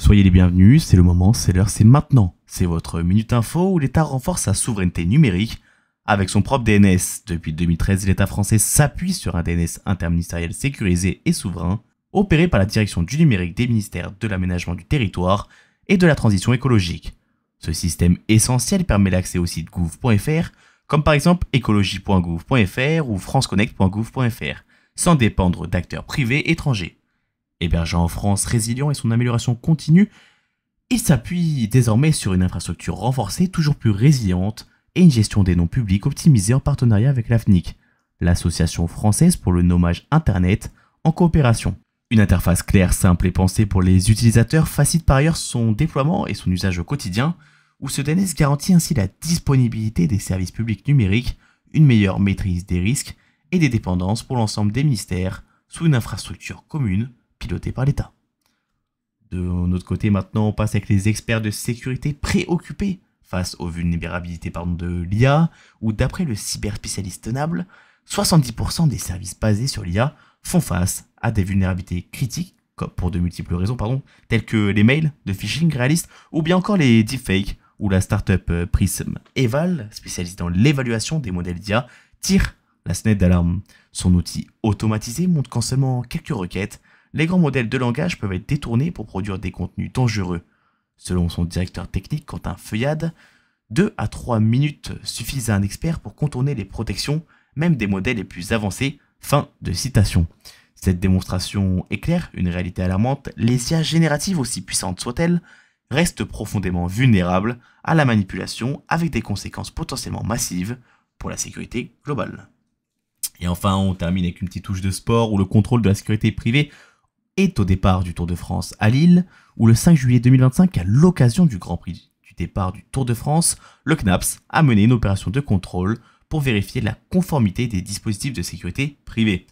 Soyez les bienvenus, c'est le moment, c'est l'heure, c'est maintenant. C'est votre Minute Info où l'État renforce sa souveraineté numérique avec son propre DNS. Depuis 2013, l'État français s'appuie sur un DNS interministériel sécurisé et souverain, opéré par la direction du numérique des ministères de l'aménagement du territoire et de la transition écologique. Ce système essentiel permet l'accès aux sites gouv.fr, comme par exemple écologie.gouv.fr ou franceconnect.gouv.fr, sans dépendre d'acteurs privés étrangers. Hébergeant en France résilient et son amélioration continue, il s'appuie désormais sur une infrastructure renforcée toujours plus résiliente et une gestion des noms publics optimisée en partenariat avec l'AFNIC, l'association française pour le nommage Internet, en coopération. Une interface claire, simple et pensée pour les utilisateurs facilite par ailleurs son déploiement et son usage au quotidien, où ce DNS garantit ainsi la disponibilité des services publics numériques, une meilleure maîtrise des risques et des dépendances pour l'ensemble des ministères sous une infrastructure commune pilotée par l'État. De notre côté maintenant, on passe avec les experts de sécurité préoccupés face aux vulnérabilités de l'IA, où d'après le cyberspécialiste Tenable, 70% des services basés sur l'IA font face à des vulnérabilités critiques, pour de multiples raisons, telles que les mails de phishing réalistes ou bien encore les deepfakes, où la startup Prism Eval, spécialisée dans l'évaluation des modèles d'IA, tire la sonnette d'alarme. Son outil automatisé montre qu'en seulement quelques requêtes, les grands modèles de langage peuvent être détournés pour produire des contenus dangereux. Selon son directeur technique Quentin Feuillade, 2 à 3 minutes suffisent à un expert pour contourner les protections, même des modèles les plus avancés. Fin de citation. Cette démonstration éclaire une réalité alarmante. Les IA génératives, aussi puissantes soient-elles, restent profondément vulnérables à la manipulation avec des conséquences potentiellement massives pour la sécurité globale. Et enfin, on termine avec une petite touche de sport où le contrôle de la sécurité privée est au départ du Tour de France à Lille, où le 5 juillet 2025, à l'occasion du Grand Prix du départ du Tour de France, le CNAPS a mené une opération de contrôle pour vérifier la conformité des dispositifs de sécurité privés.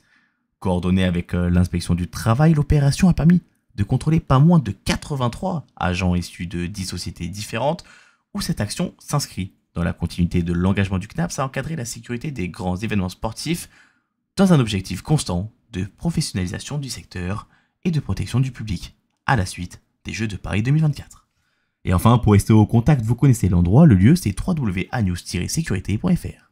Coordonnée avec l'inspection du travail, l'opération a permis de contrôler pas moins de 83 agents issus de 10 sociétés différentes, où cette action s'inscrit dans la continuité de l'engagement du CNAPS à encadrer la sécurité des grands événements sportifs dans un objectif constant de professionnalisation du secteur et de protection du public à la suite des Jeux de Paris 2024. Et enfin, pour rester au contact, vous connaissez l'endroit, le lieu, c'est www.anews-sécurité.fr.